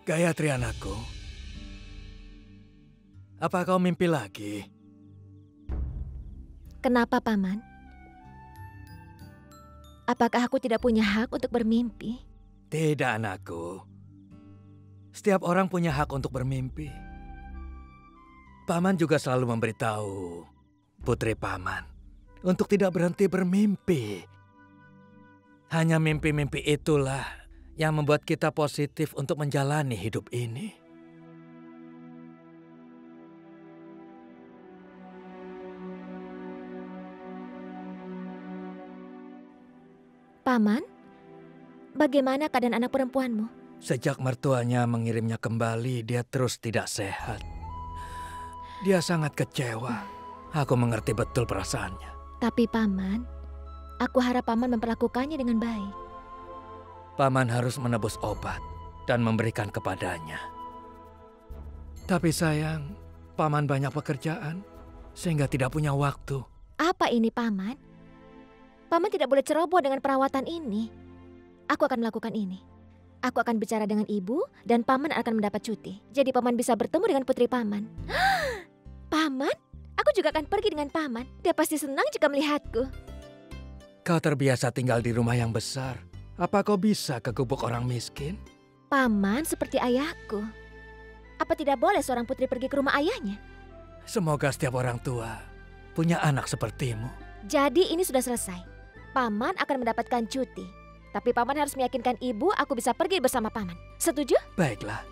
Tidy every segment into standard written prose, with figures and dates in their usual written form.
Gayatri anakku, apa kau mimpi lagi? Kenapa, Paman? Apakah aku tidak punya hak untuk bermimpi? Tidak anakku. Setiap orang punya hak untuk bermimpi. Paman juga selalu memberitahu putri Paman untuk tidak berhenti bermimpi. Hanya mimpi-mimpi itulah yang membuat kita positif untuk menjalani hidup ini. Paman, bagaimana keadaan anak perempuanmu? Sejak mertuanya mengirimnya kembali, dia terus tidak sehat. Dia sangat kecewa. Aku mengerti betul perasaannya. Tapi Paman, aku harap Paman memperlakukannya dengan baik. Paman harus menebus obat dan memberikan kepadanya. Tapi sayang, Paman banyak pekerjaan sehingga tidak punya waktu. Apa ini, Paman? Paman tidak boleh ceroboh dengan perawatan ini. Aku akan melakukan ini. Aku akan bicara dengan ibu dan Paman akan mendapat cuti. Jadi Paman bisa bertemu dengan putri Paman. Paman? Aku juga akan pergi dengan Paman. Dia pasti senang jika melihatku. Kau terbiasa tinggal di rumah yang besar. Apa kau bisa ke gubuk orang miskin? Paman seperti ayahku. Apa tidak boleh seorang putri pergi ke rumah ayahnya? Semoga setiap orang tua punya anak sepertimu. Jadi ini sudah selesai. Paman akan mendapatkan cuti. Tapi Paman harus meyakinkan ibu aku bisa pergi bersama Paman. Setuju? Baiklah.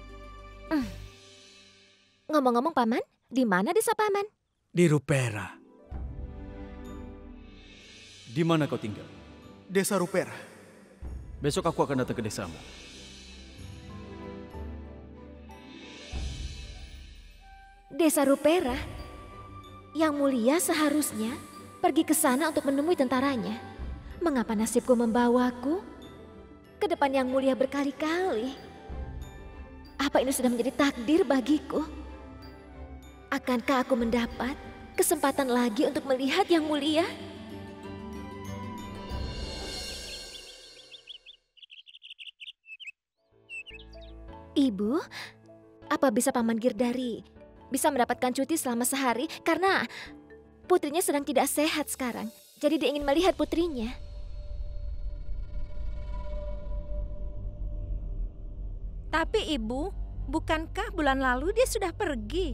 Ngomong-ngomong Paman, di mana desa Paman? Di Rupera. Di mana kau tinggal? Desa Rupera. Besok aku akan datang ke desamu. Desa Rupera? Yang mulia seharusnya pergi ke sana untuk menemui tentaranya. Mengapa nasibku membawaku ke depan yang mulia berkali-kali? Apa ini sudah menjadi takdir bagiku? Akankah aku mendapat kesempatan lagi untuk melihat yang mulia? Ibu, apa bisa Paman Girdari bisa mendapatkan cuti selama sehari karena putrinya sedang tidak sehat sekarang. Jadi dia ingin melihat putrinya. Tapi Ibu, bukankah bulan lalu dia sudah pergi?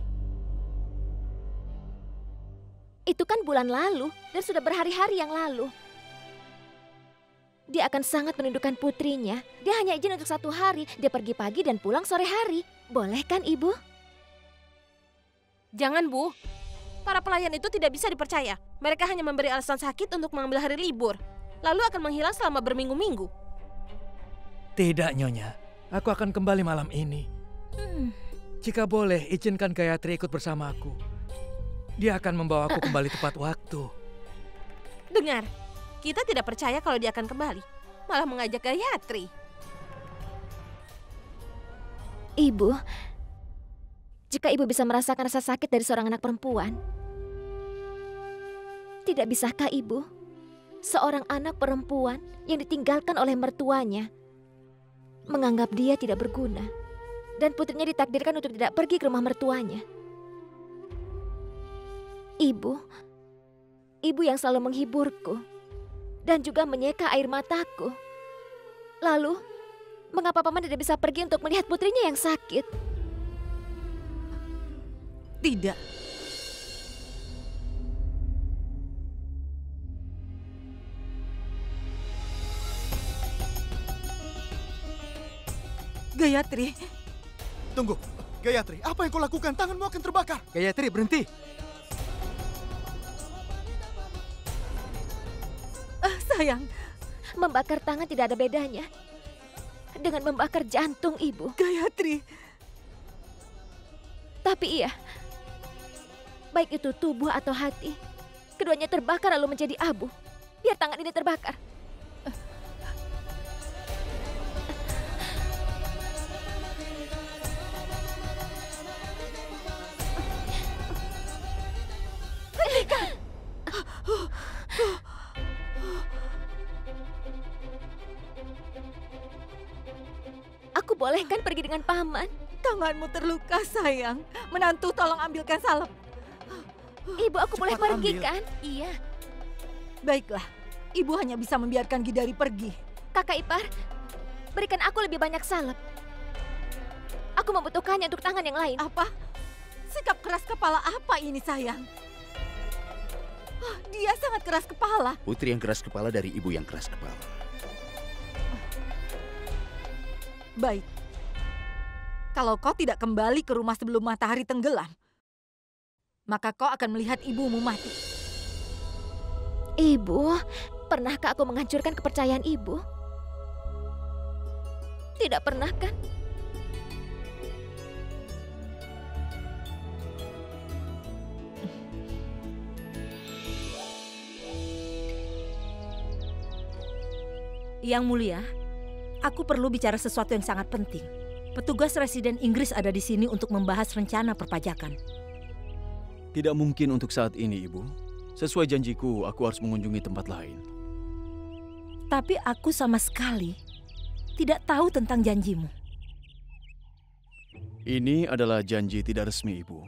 Itu kan bulan lalu dan sudah berhari-hari yang lalu. Dia akan sangat merindukan putrinya. Dia hanya izin untuk 1 hari. Dia pergi pagi dan pulang sore hari. Boleh kan Ibu? Jangan Bu, para pelayan itu tidak bisa dipercaya. Mereka hanya memberi alasan sakit untuk mengambil hari libur. Lalu akan menghilang selama berminggu-minggu. Tidak, Nyonya. Aku akan kembali malam ini. Jika boleh, izinkan Gayatri ikut bersamaku. Dia akan membawaku kembali tepat waktu. Dengar, kita tidak percaya kalau dia akan kembali. Malah mengajak Gayatri. Ibu, jika Ibu bisa merasakan rasa sakit dari seorang anak perempuan, tidak bisakah Ibu, seorang anak perempuan yang ditinggalkan oleh mertuanya, menganggap dia tidak berguna, dan putrinya ditakdirkan untuk tidak pergi ke rumah mertuanya? Ibu yang selalu menghiburku, dan juga menyeka air mataku. Lalu, mengapa Paman tidak bisa pergi untuk melihat putrinya yang sakit? Tidak. Gayatri. Tunggu, Gayatri, apa yang kau lakukan? Tanganmu akan terbakar. Gayatri, berhenti. Sayang, Membakar tangan tidak ada bedanya dengan membakar jantung Ibu. Gayatri. Tapi iya, baik itu tubuh atau hati, keduanya terbakar lalu menjadi abu. Biar tangan ini terbakar. diperbolehkan pergi dengan paman. Tanganmu terluka, sayang. Menantu, tolong ambilkan salep. Ibu, aku boleh Cepat pergi ambil. kan? Iya. Baiklah, ibu hanya bisa membiarkan Gidari pergi. Kakak ipar, berikan aku lebih banyak salep. Aku membutuhkannya untuk tangan yang lain. Apa? Sikap keras kepala apa ini, sayang? Dia sangat keras kepala. Putri yang keras kepala dari ibu yang keras kepala. Baik. Kalau kau tidak kembali ke rumah sebelum matahari tenggelam, maka kau akan melihat ibumu mati. Ibu, pernahkah aku menghancurkan kepercayaan ibu? Tidak pernah kan? Yang Mulia, aku perlu bicara sesuatu yang sangat penting. Petugas residen Inggris ada di sini untuk membahas rencana perpajakan. Tidak mungkin untuk saat ini, Ibu. Sesuai janjiku, aku harus mengunjungi tempat lain. Tapi aku sama sekali tidak tahu tentang janjimu. Ini adalah janji tidak resmi, Ibu.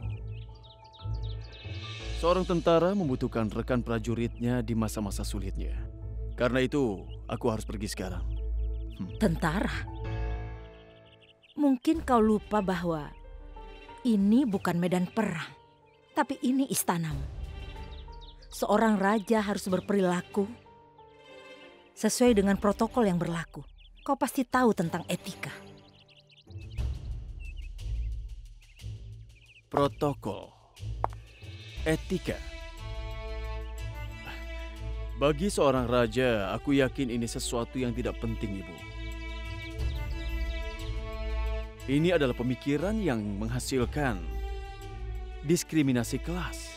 Seorang tentara membutuhkan rekan prajuritnya di masa-masa sulitnya. Karena itu, aku harus pergi sekarang. Tentara? Mungkin kau lupa bahwa ini bukan medan perang, tapi ini istanamu. Seorang raja harus berperilaku sesuai dengan protokol yang berlaku. Kau pasti tahu tentang etika. Protokol. Etika. Bagi seorang raja, aku yakin ini sesuatu yang tidak penting, Ibu. Ini adalah pemikiran yang menghasilkan diskriminasi kelas.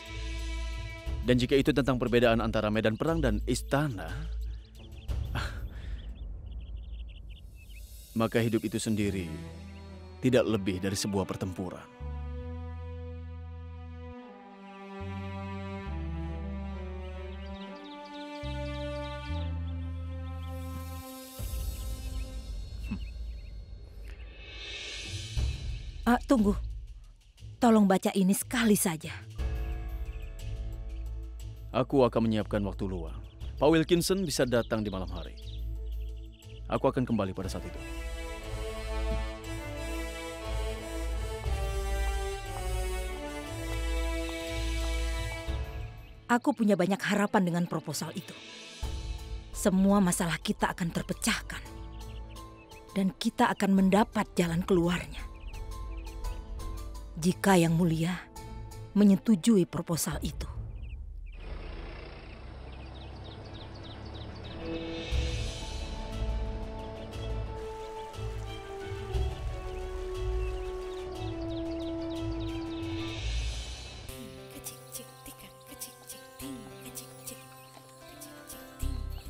Dan jika itu tentang perbedaan antara medan perang dan istana, maka hidup itu sendiri tidak lebih dari sebuah pertempuran. Tunggu. Tolong baca ini sekali saja. Aku akan menyiapkan waktu luang. Pak Wilkinson bisa datang di malam hari. Aku akan kembali pada saat itu. Aku punya banyak harapan dengan proposal itu. Semua masalah kita akan terpecahkan. Dan kita akan mendapat jalan keluarnya. Jika Yang Mulia menyetujui proposal itu.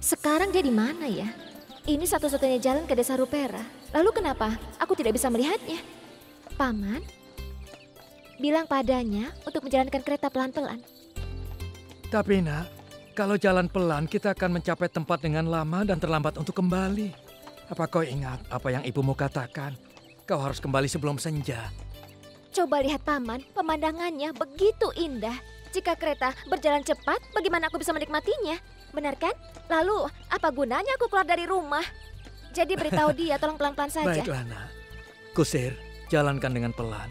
Sekarang dia di mana ya? Ini satu-satunya jalan ke desa Rupera. Lalu kenapa aku tidak bisa melihatnya? Paman, bilang padanya untuk menjalankan kereta pelan-pelan. Tapi nak, kalau jalan pelan kita akan mencapai tempat dengan lama dan terlambat untuk kembali. Apa kau ingat apa yang ibumu katakan? Kau harus kembali sebelum senja. Coba lihat paman, pemandangannya begitu indah. Jika kereta berjalan cepat, bagaimana aku bisa menikmatinya? Benar kan? Lalu, apa gunanya aku keluar dari rumah? Jadi beritahu dia tolong pelan-pelan saja. Baiklah nak, Kusir, jalankan dengan pelan.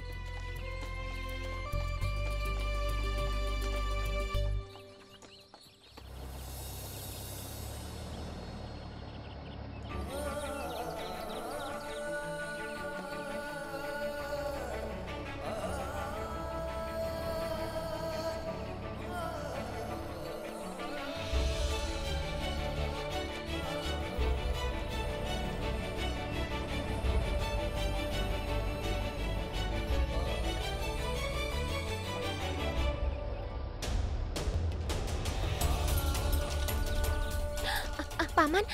Paman,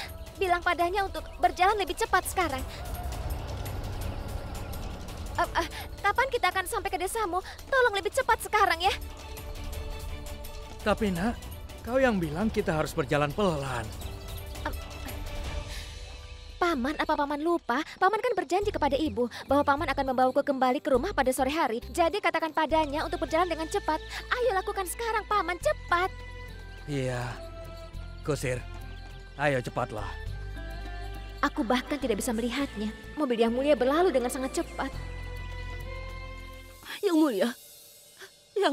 bilang padanya untuk berjalan lebih cepat sekarang. Kapan kita akan sampai ke desamu? Tolong lebih cepat sekarang ya. Tapi nak, kau yang bilang kita harus berjalan pelan. Paman, apa Paman lupa? Paman kan berjanji kepada ibu bahwa Paman akan membawaku kembali ke rumah pada sore hari. Jadi katakan padanya untuk berjalan dengan cepat. Ayo lakukan sekarang, Paman, cepat. Iya, Kusir. Ayo cepatlah. Aku bahkan tidak bisa melihatnya. Mobil Yang Mulia berlalu dengan sangat cepat. Yang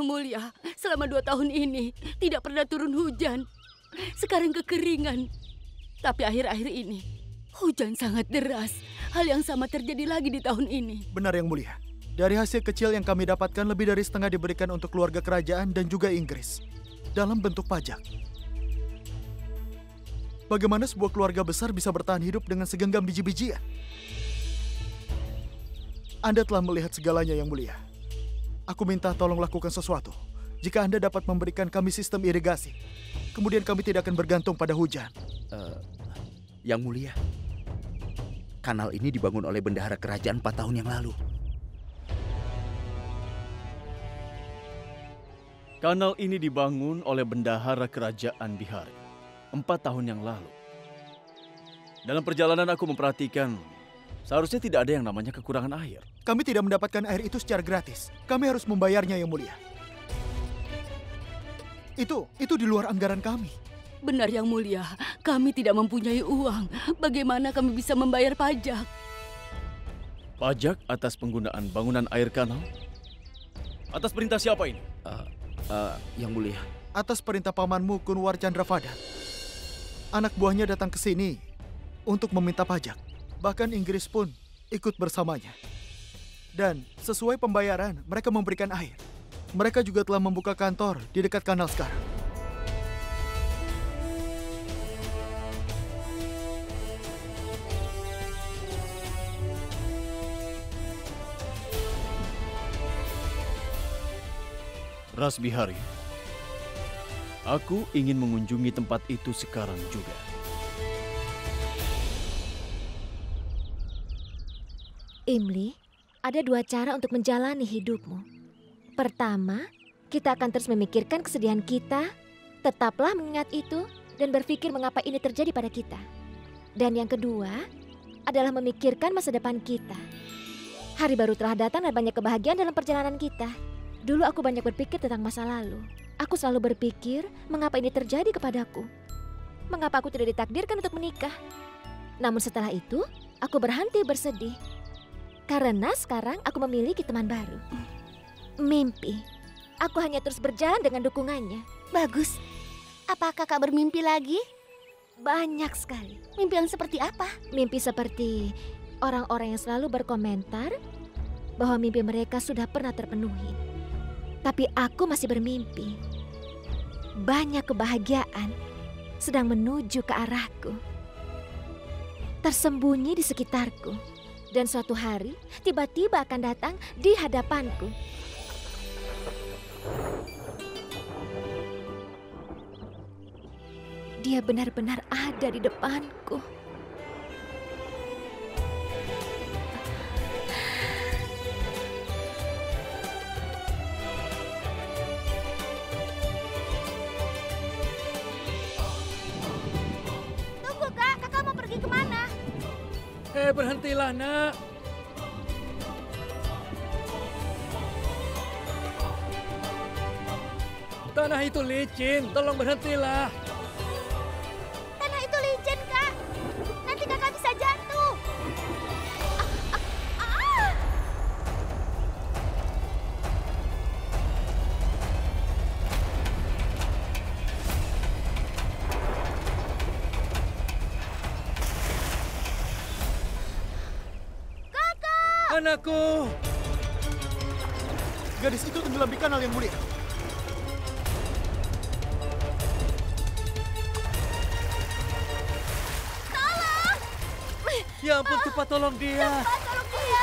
Mulia, selama 2 tahun ini tidak pernah turun hujan. Sekarang kekeringan. Tapi akhir-akhir ini hujan sangat deras. Hal yang sama terjadi lagi di tahun ini. Benar Yang Mulia. Dari hasil kecil yang kami dapatkan, lebih dari setengah diberikan untuk keluarga kerajaan dan juga Inggris. Dalam bentuk pajak. Bagaimana sebuah keluarga besar bisa bertahan hidup dengan segenggam biji-bijian? Anda telah melihat segalanya Yang Mulia. Aku minta tolong lakukan sesuatu. Jika Anda dapat memberikan kami sistem irigasi, kemudian kami tidak akan bergantung pada hujan. Yang Mulia, kanal ini dibangun oleh bendahara kerajaan 4 tahun yang lalu. Kanal ini dibangun oleh bendahara kerajaan Bihari 4 tahun yang lalu. Dalam perjalanan aku memperhatikan, seharusnya tidak ada yang namanya kekurangan air. Kami tidak mendapatkan air itu secara gratis. Kami harus membayarnya Yang Mulia. Itu di luar anggaran kami. Benar Yang Mulia, kami tidak mempunyai uang. Bagaimana kami bisa membayar pajak? Pajak atas penggunaan bangunan air kanal? Atas perintah siapa ini? Yang Mulia. Atas perintah pamanmu Kunwar Chandravadan. Anak buahnya datang ke sini untuk meminta pajak. Bahkan Inggris pun ikut bersamanya. Dan sesuai pembayaran, mereka memberikan air. Mereka juga telah membuka kantor di dekat kanal sekarang. Ras Bihari, aku ingin mengunjungi tempat itu sekarang juga. Imli, ada 2 cara untuk menjalani hidupmu. Pertama, kita akan terus memikirkan kesedihan kita, tetaplah mengingat itu, dan berpikir mengapa ini terjadi pada kita. Dan yang kedua, adalah memikirkan masa depan kita. Hari baru telah datang dan banyak kebahagiaan dalam perjalanan kita. Dulu aku banyak berpikir tentang masa lalu. Aku selalu berpikir, mengapa ini terjadi kepadaku? Mengapa aku tidak ditakdirkan untuk menikah? Namun setelah itu, aku berhenti bersedih. Karena sekarang aku memiliki teman baru. Mimpi. Aku hanya terus berjalan dengan dukungannya. Bagus. Apa kakak bermimpi lagi? Banyak sekali. Mimpi yang seperti apa? Mimpi seperti orang-orang yang selalu berkomentar bahwa mimpi mereka sudah pernah terpenuhi. Tapi aku masih bermimpi. Banyak kebahagiaan sedang menuju ke arahku. Tersembunyi di sekitarku. Dan suatu hari tiba-tiba akan datang di hadapanku. Dia benar-benar ada di depanku. Tunggu kak, kakak mau pergi kemana? Berhentilah nak. Tanah itu licin, tolong berhentilah. Tanah itu licin kak, nanti kakak bisa jatuh. Anakku! Gadis itu tenggelam di kanal Yang Mulia. Tolong! Ya ampun, cepat tolong dia. Cepat tolong dia!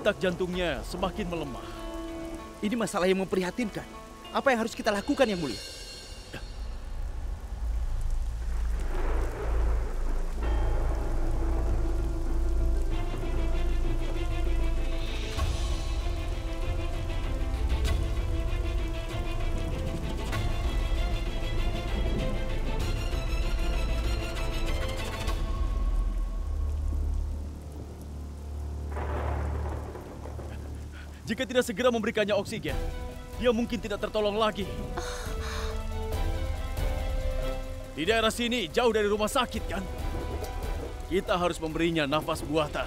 detak jantungnya semakin melemah. Ini masalah yang memprihatinkan. Apa yang harus kita lakukan, Yang Mulia? Jika tidak segera memberikannya oksigen, dia mungkin tidak tertolong lagi. Di daerah sini, jauh dari rumah sakit kan? Kita harus memberinya nafas buatan.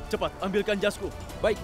Cepat, ambilkan jasku. Baik.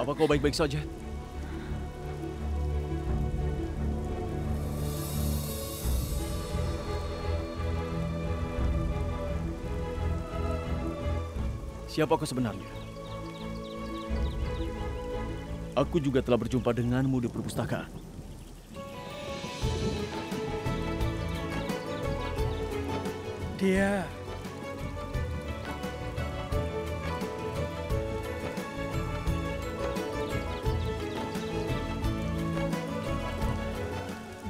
Apa kau baik-baik saja? Siapa kau sebenarnya? Aku juga telah berjumpa denganmu di perpustakaan.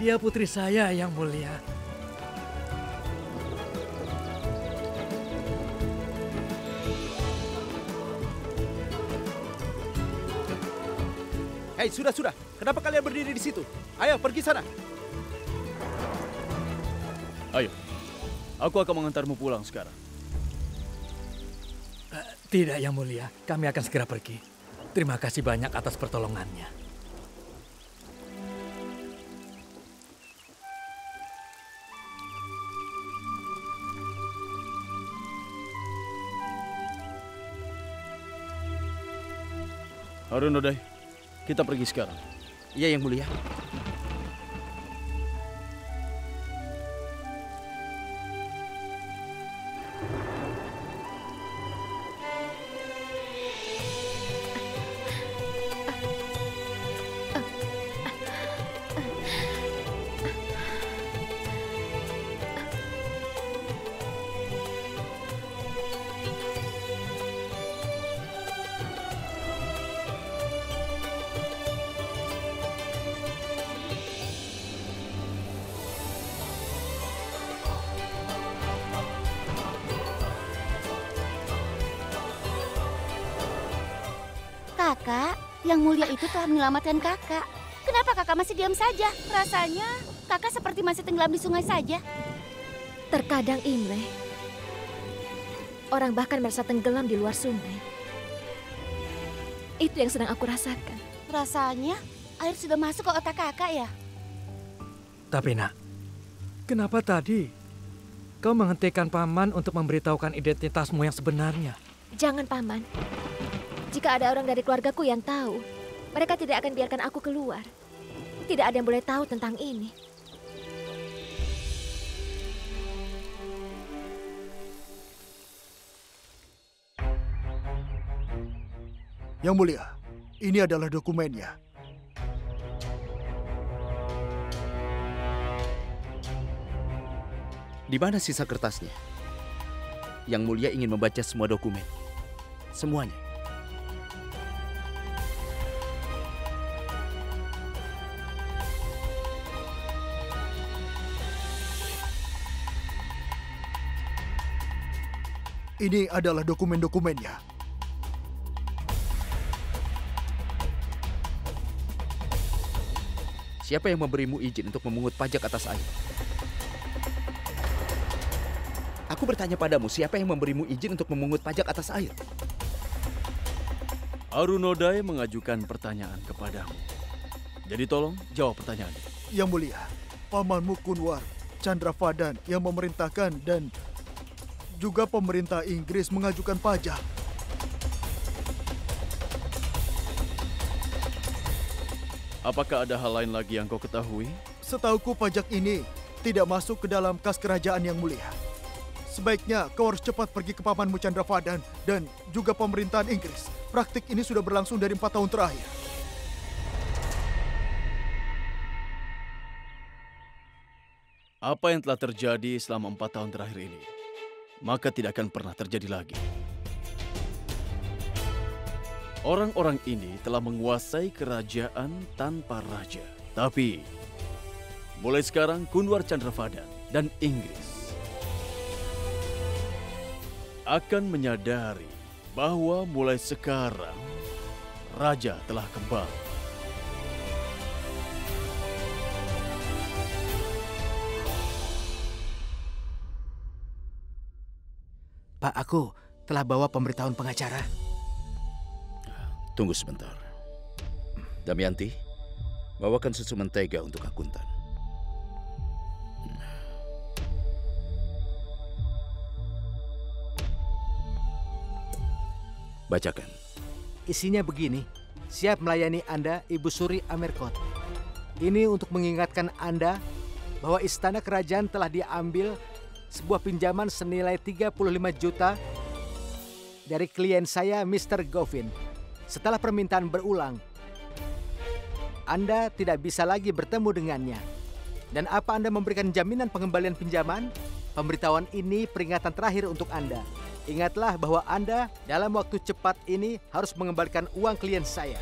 Dia putri saya, Yang Mulia. Hei, sudah. Kenapa kalian berdiri di situ? Ayo, pergi sana. Ayo, aku akan mengantarmu pulang sekarang. Tidak, Yang Mulia. Kami akan segera pergi. Terima kasih banyak atas pertolongannya. Harun Odai, kita pergi sekarang. Iya, Yang Mulia. Yang Mulia itu telah menyelamatkan kakak. Kenapa kakak masih diam saja? Rasanya kakak seperti masih tenggelam di sungai saja. Terkadang Imleh, orang bahkan merasa tenggelam di luar sungai. Itu yang sedang aku rasakan. Rasanya air sudah masuk ke otak kakak ya? Tapi nak, kenapa tadi kau menghentikan Paman untuk memberitahukan identitasmu yang sebenarnya? Jangan, Paman. Jika ada orang dari keluargaku yang tahu, mereka tidak akan biarkan aku keluar. Tidak ada yang boleh tahu tentang ini. Yang Mulia, ini adalah dokumennya. Di mana sisa kertasnya? Yang Mulia ingin membaca semua dokumen. Semuanya. Ini adalah dokumen-dokumennya. Siapa yang memberimu izin untuk memungut pajak atas air? Aku bertanya padamu, siapa yang memberimu izin untuk memungut pajak atas air? Arunodai mengajukan pertanyaan kepadamu. Jadi tolong jawab pertanyaannya. Yang Mulia, Pamanmu Kunwar Chandravadan yang memerintahkan dan juga pemerintah Inggris mengajukan pajak. Apakah ada hal lain lagi yang kau ketahui? Setauku pajak ini tidak masuk ke dalam kas kerajaan Yang Mulia. Sebaiknya kau harus cepat pergi ke Pamanmu Chandravadan dan juga pemerintahan Inggris. Praktik ini sudah berlangsung dari 4 tahun terakhir. Apa yang telah terjadi selama 4 tahun terakhir ini, maka tidak akan pernah terjadi lagi. Orang-orang ini telah menguasai kerajaan tanpa raja. Tapi, mulai sekarang Kunwar Chandravadan dan Inggris akan menyadari bahwa mulai sekarang raja telah kembali. Pak, aku telah bawa pemberitahuan pengacara. Tunggu sebentar. Damayanti, bawakan susu mentega untuk akuntan. Bacakan. Isinya begini, siap melayani Anda, Ibu Suri Amerkot. Ini untuk mengingatkan Anda bahwa istana kerajaan telah diambil sebuah pinjaman senilai 35 juta dari klien saya, Mr. Govin. Setelah permintaan berulang, Anda tidak bisa lagi bertemu dengannya. Dan apa Anda memberikan jaminan pengembalian pinjaman? Pemberitahuan ini peringatan terakhir untuk Anda. Ingatlah bahwa Anda dalam waktu cepat ini harus mengembalikan uang klien saya.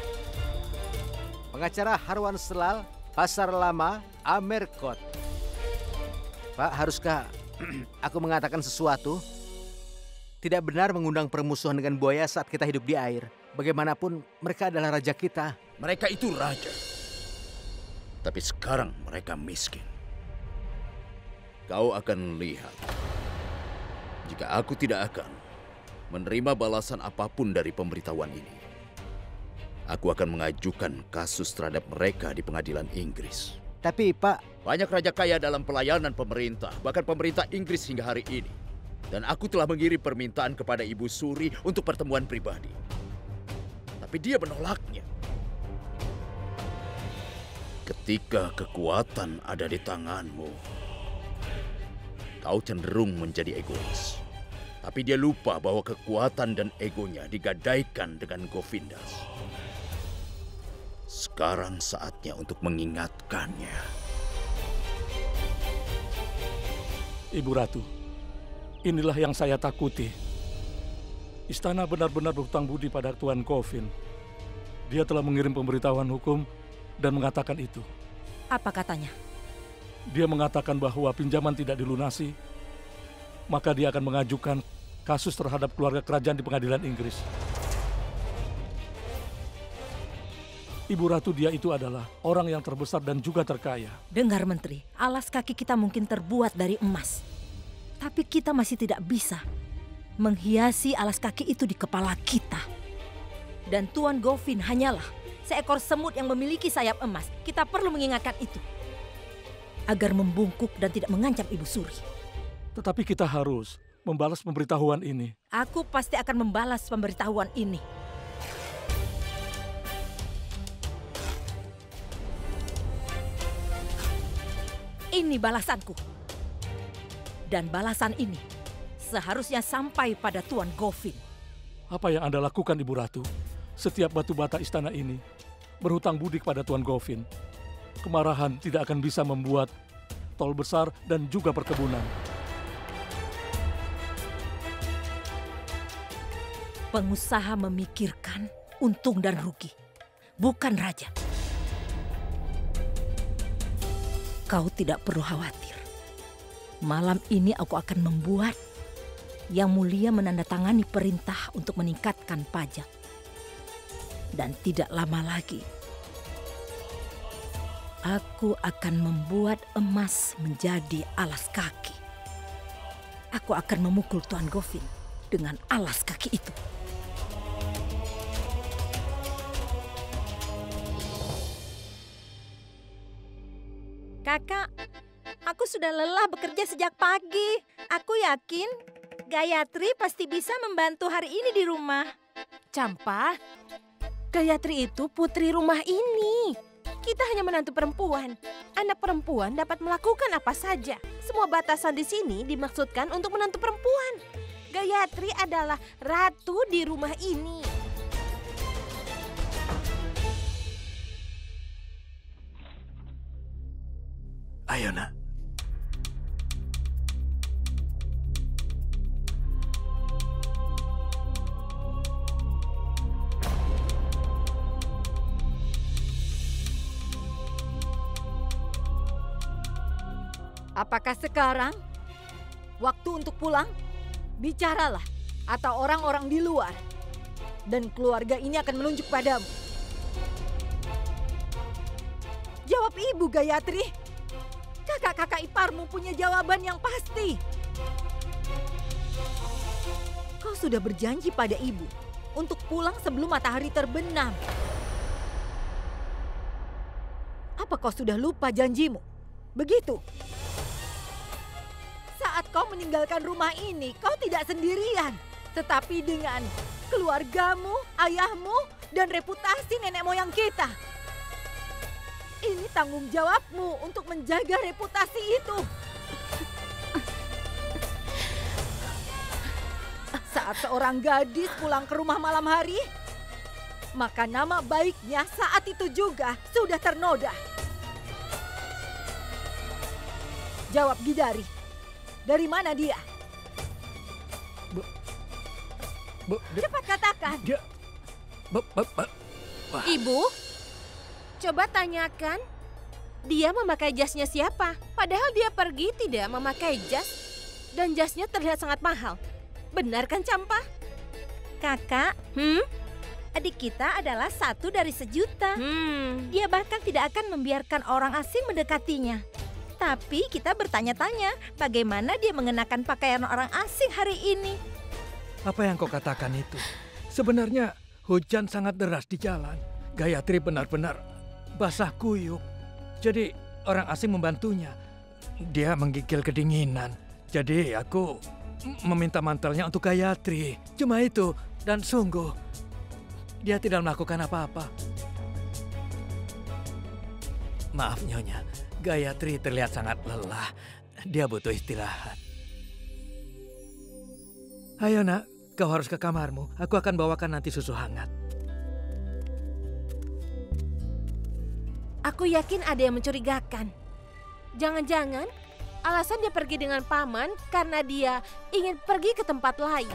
Pengacara Harwan Selal, Pasar Lama, Amerkot. Pak, haruskah aku mengatakan sesuatu? Tidak benar mengundang permusuhan dengan buaya saat kita hidup di air. Bagaimanapun mereka adalah raja kita. Mereka itu raja. Tapi sekarang mereka miskin. Kau akan lihat. Jika aku tidak akan menerima balasan apapun dari pemberitahuan ini, aku akan mengajukan kasus terhadap mereka di pengadilan Inggris. Tapi Pak, banyak raja kaya dalam pelayanan pemerintah, bahkan pemerintah Inggris hingga hari ini. Dan aku telah mengirim permintaan kepada Ibu Suri untuk pertemuan pribadi. Tapi dia menolaknya. Ketika kekuatan ada di tanganmu, kau cenderung menjadi egois. Tapi dia lupa bahwa kekuatan dan egonya digadaikan dengan Govindas. Sekarang saatnya untuk mengingatkannya. Ibu Ratu, inilah yang saya takuti. Istana benar-benar berhutang budi pada Tuan Govin. Dia telah mengirim pemberitahuan hukum dan mengatakan itu. Apa katanya? Dia mengatakan bahwa pinjaman tidak dilunasi, maka dia akan mengajukan kasus terhadap keluarga kerajaan di pengadilan Inggris. Ibu Ratu, dia itu adalah orang yang terbesar dan juga terkaya. Dengar Menteri, alas kaki kita mungkin terbuat dari emas. Tapi kita masih tidak bisa menghiasi alas kaki itu di kepala kita. Dan Tuan Govin hanyalah seekor semut yang memiliki sayap emas. Kita perlu mengingatkan itu. Agar membungkuk dan tidak mengancam Ibu Suri. Tetapi kita harus membalas pemberitahuan ini. Aku pasti akan membalas pemberitahuan ini. Ini balasanku. Dan balasan ini seharusnya sampai pada Tuan Govin. Apa yang Anda lakukan, Ibu Ratu? Setiap batu bata istana ini berhutang budi kepada Tuan Govin. Kemarahan tidak akan bisa membuat tol besar dan juga perkebunan. Pengusaha memikirkan untung dan rugi, bukan raja. Kau tidak perlu khawatir. Malam ini aku akan membuat Yang Mulia menandatangani perintah untuk meningkatkan pajak. Dan tidak lama lagi, aku akan membuat emas menjadi alas kaki. Aku akan memukul Tuan Govin dengan alas kaki itu. Kakak, aku sudah lelah bekerja sejak pagi. Aku yakin Gayatri pasti bisa membantu hari ini di rumah. Campa, Gayatri itu putri rumah ini. Kita hanya menantu perempuan. Anak perempuan dapat melakukan apa saja. Semua batasan di sini dimaksudkan untuk menantu perempuan. Gayatri adalah ratu di rumah ini. Ayo, Nak. Apakah sekarang waktu untuk pulang? Bicaralah, atau orang-orang di luar. Dan keluarga ini akan menunjuk padamu. Jawab Ibu Gayatri. Kakak-kakak iparmu punya jawaban yang pasti. Kau sudah berjanji pada Ibu untuk pulang sebelum matahari terbenam. Apa kau sudah lupa janjimu? Begitu. Saat kau meninggalkan rumah ini, kau tidak sendirian. Tetapi dengan keluargamu, ayahmu, dan reputasi nenek moyang kita. Ini tanggung jawabmu untuk menjaga reputasi itu. Saat seorang gadis pulang ke rumah malam hari, maka nama baiknya saat itu juga sudah ternoda. Jawab Gidari. Dari mana dia? Cepat katakan. Ibu, coba tanyakan. Dia memakai jasnya siapa? Padahal dia pergi tidak memakai jas. Dan jasnya terlihat sangat mahal. Benar kan, Campa? Kakak, adik kita adalah satu dari sejuta. Dia bahkan tidak akan membiarkan orang asing mendekatinya. Tapi kita bertanya-tanya bagaimana dia mengenakan pakaian orang asing hari ini. Apa yang kau katakan itu? Sebenarnya hujan sangat deras di jalan. Gayatri benar-benar basah kuyup. Jadi orang asing membantunya. Dia menggigil kedinginan. Jadi aku meminta mantelnya untuk Gayatri. Cuma itu. Dan sungguh, dia tidak melakukan apa-apa. Maaf Nyonya, Gayatri terlihat sangat lelah. Dia butuh istirahat. Ayo Nak, kau harus ke kamarmu. Aku akan bawakan nanti susu hangat. Aku yakin ada yang mencurigakan. Jangan-jangan alasan dia pergi dengan paman karena dia ingin pergi ke tempat lain.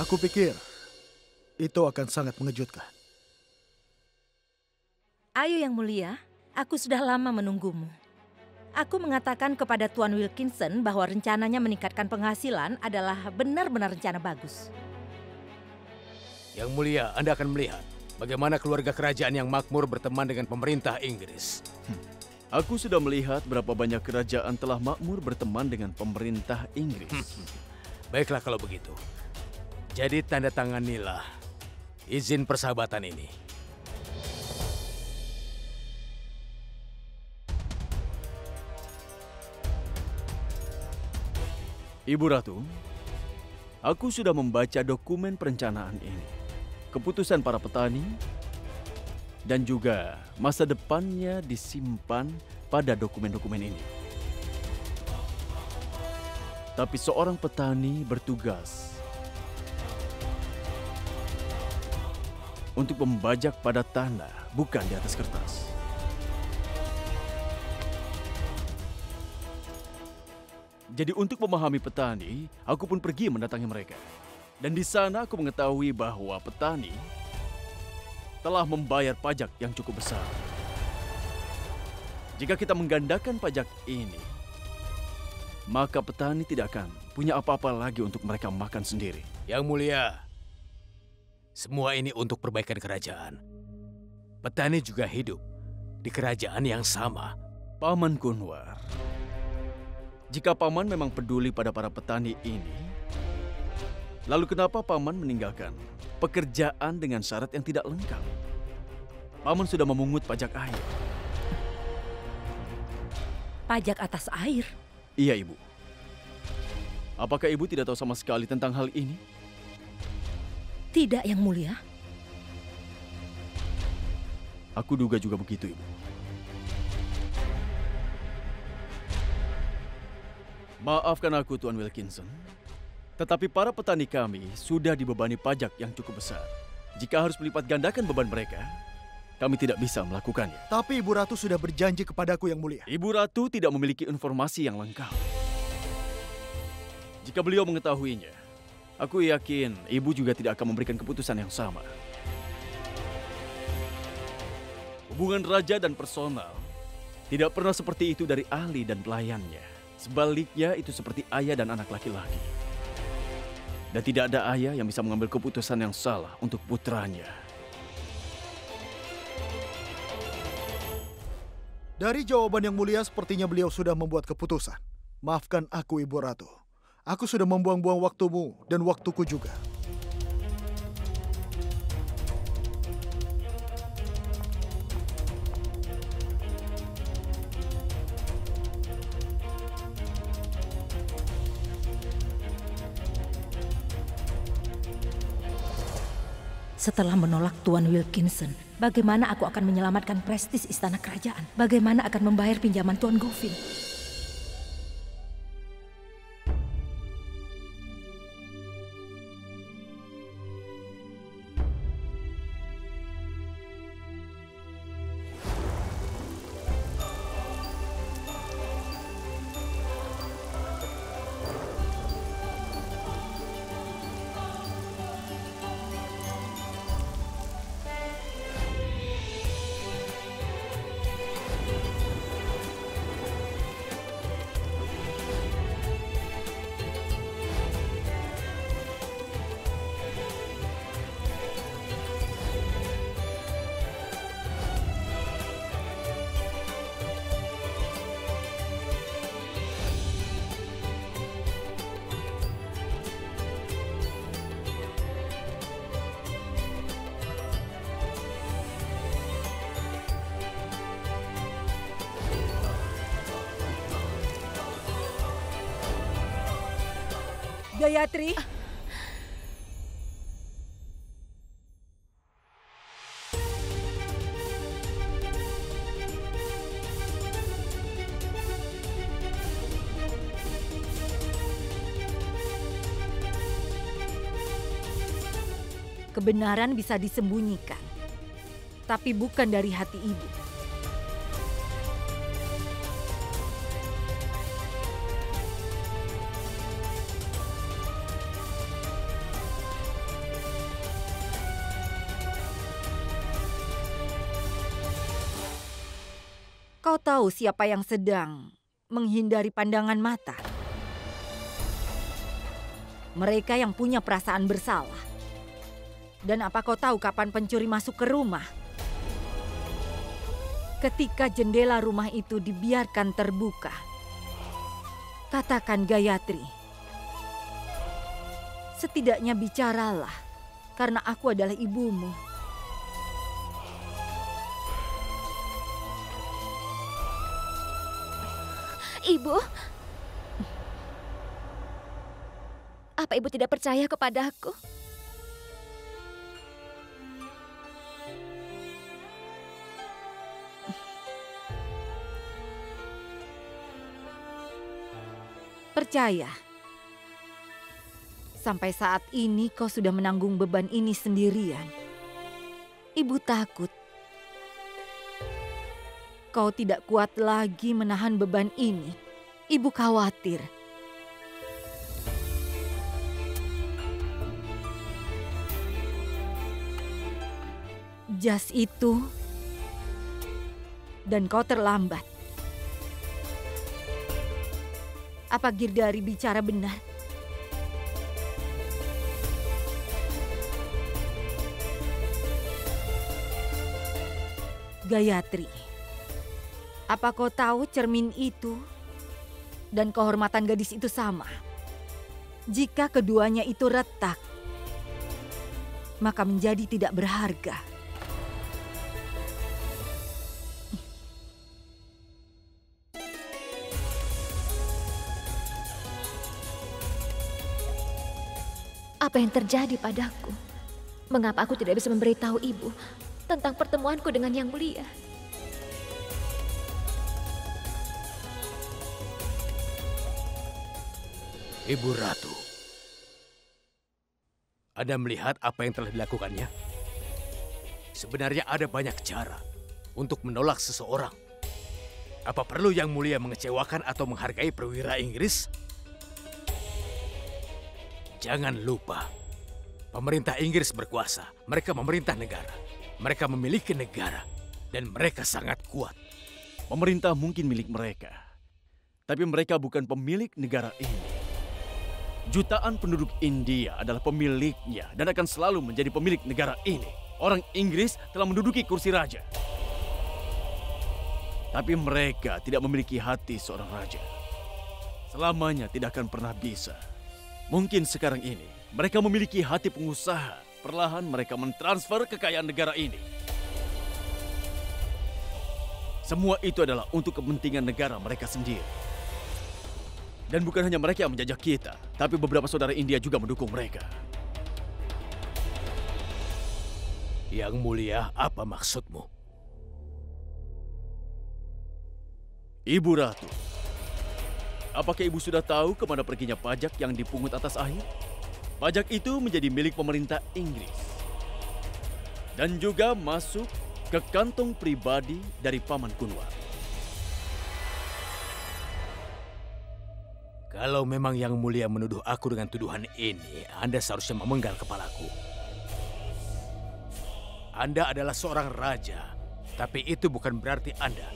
Aku pikir itu akan sangat mengejutkan. Ayo Yang Mulia, aku sudah lama menunggumu. Aku mengatakan kepada Tuan Wilkinson bahwa rencananya meningkatkan penghasilan adalah benar-benar rencana bagus. Yang Mulia, Anda akan melihat bagaimana keluarga kerajaan yang makmur berteman dengan pemerintah Inggris. Aku sudah melihat berapa banyak kerajaan telah makmur berteman dengan pemerintah Inggris. Baiklah kalau begitu. Jadi tanda tanganilah izin persahabatan ini. Ibu Ratu, aku sudah membaca dokumen perencanaan ini. Keputusan para petani dan juga masa depannya disimpan pada dokumen-dokumen ini. Tapi seorang petani bertugas untuk membajak pada tanah, bukan di atas kertas. Jadi untuk memahami petani, aku pun pergi mendatangi mereka. Dan di sana aku mengetahui bahwa petani telah membayar pajak yang cukup besar. Jika kita menggandakan pajak ini, maka petani tidak akan punya apa-apa lagi untuk mereka makan sendiri. Yang Mulia, semua ini untuk perbaikan kerajaan. Petani juga hidup di kerajaan yang sama. Paman Kunwar, jika Paman memang peduli pada para petani ini, lalu kenapa Paman meninggalkan pekerjaan dengan syarat yang tidak lengkap? Paman sudah memungut pajak air. Pajak atas air? Iya, Ibu. Apakah Ibu tidak tahu sama sekali tentang hal ini? Tidak, Yang Mulia. Aku duga juga begitu, Ibu. Maafkan aku, Tuan Wilkinson. Tetapi para petani kami sudah dibebani pajak yang cukup besar. Jika harus melipat gandakan beban mereka, kami tidak bisa melakukannya. Tapi Ibu Ratu sudah berjanji kepadaku, Yang Mulia. Ibu Ratu tidak memiliki informasi yang lengkap. Jika beliau mengetahuinya, aku yakin Ibu juga tidak akan memberikan keputusan yang sama. Hubungan raja dan personal tidak pernah seperti itu dari ahli dan pelayannya. Sebaliknya itu seperti ayah dan anak laki-laki. Dan tidak ada ayah yang bisa mengambil keputusan yang salah untuk putranya. Dari jawaban Yang Mulia sepertinya beliau sudah membuat keputusan. Maafkan aku, Ibu Ratu. Aku sudah membuang-buang waktumu dan waktuku juga. Setelah menolak Tuan Wilkinson, bagaimana aku akan menyelamatkan prestis istana kerajaan? Bagaimana akan membayar pinjaman Tuan Goffin? Gayatri. Kebenaran bisa disembunyikan, tapi bukan dari hati ibu. Kau tahu siapa yang sedang menghindari pandangan mata? Mereka yang punya perasaan bersalah. Dan apa kau tahu kapan pencuri masuk ke rumah? Ketika jendela rumah itu dibiarkan terbuka. Katakan Gayatri. Setidaknya bicaralah, karena aku adalah ibumu. Ibu, apa ibu tidak percaya kepadaku? Percaya. Sampai saat ini kau sudah menanggung beban ini sendirian. Ibu takut kau tidak kuat lagi menahan beban ini. Ibu khawatir. Jas itu dan kau terlambat. Apa Girdhari bicara benar? Gayatri, apa kau tahu cermin itu dan kehormatan gadis itu sama? Jika keduanya itu retak, maka menjadi tidak berharga. Apa yang terjadi padaku? Mengapa aku tidak bisa memberitahu ibu tentang pertemuanku dengan Yang Mulia? Ibu Ratu, Anda melihat apa yang telah dilakukannya? Sebenarnya ada banyak cara untuk menolak seseorang. Apa perlu Yang Mulia mengecewakan atau menghargai perwira Inggris? Jangan lupa, pemerintah Inggris berkuasa. Mereka memerintah negara. Mereka memiliki negara. Dan mereka sangat kuat. Pemerintah mungkin milik mereka. Tapi mereka bukan pemilik negara ini. Jutaan penduduk India adalah pemiliknya dan akan selalu menjadi pemilik negara ini. Orang Inggris telah menduduki kursi raja. Tapi mereka tidak memiliki hati seorang raja. Selamanya tidak akan pernah bisa. Mungkin sekarang ini mereka memiliki hati pengusaha. Perlahan mereka mentransfer kekayaan negara ini. Semua itu adalah untuk kepentingan negara mereka sendiri. Dan bukan hanya mereka yang menjajah kita, tapi beberapa saudara India juga mendukung mereka. Yang Mulia, apa maksudmu? Ibu Ratu, apakah ibu sudah tahu kemana perginya pajak yang dipungut atas air? Pajak itu menjadi milik pemerintah Inggris. Dan juga masuk ke kantong pribadi dari Paman Kunwar. Kalau memang Yang Mulia menuduh aku dengan tuduhan ini, Anda seharusnya memenggal kepalaku. Anda adalah seorang raja, tapi itu bukan berarti Anda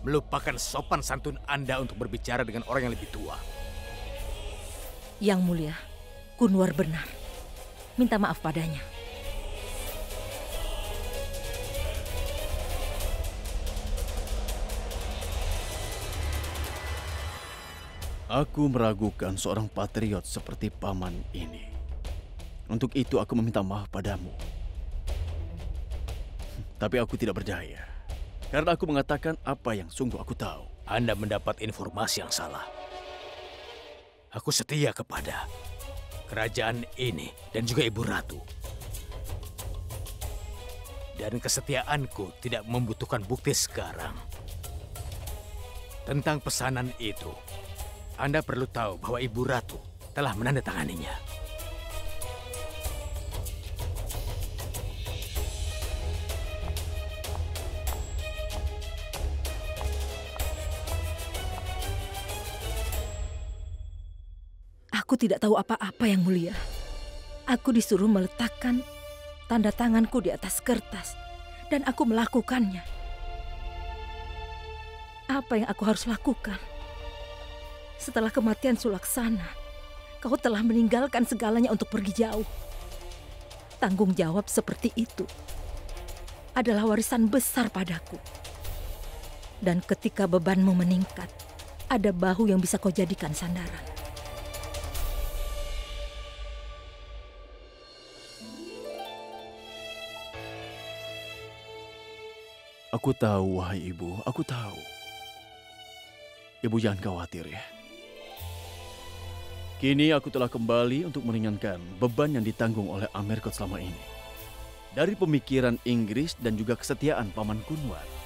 melupakan sopan santun Anda untuk berbicara dengan orang yang lebih tua. Yang Mulia, Kunwar benar. Minta maaf padanya. Aku meragukan seorang patriot seperti paman ini. Untuk itu aku meminta maaf padamu. Tapi aku tidak berdaya. Karena aku mengatakan apa yang sungguh aku tahu. Anda mendapat informasi yang salah. Aku setia kepada kerajaan ini dan juga Ibu Ratu. Dan kesetiaanku tidak membutuhkan bukti sekarang. Tentang pesanan itu, Anda perlu tahu bahwa Ibu Ratu telah menandatanganinya. Aku tidak tahu apa-apa, Yang Mulia. Aku disuruh meletakkan tanda tanganku di atas kertas dan aku melakukannya. Apa yang aku harus lakukan? Setelah kematian Sulaksana, kau telah meninggalkan segalanya untuk pergi jauh. Tanggung jawab seperti itu adalah warisan besar padaku. Dan ketika bebanmu meningkat, ada bahu yang bisa kau jadikan sandaran. Aku tahu, wahai ibu, aku tahu. Ibu jangan khawatir ya. Kini aku telah kembali untuk meringankan beban yang ditanggung oleh Amerkot selama ini. Dari pemikiran Inggris dan juga kesetiaan Paman Kunwar.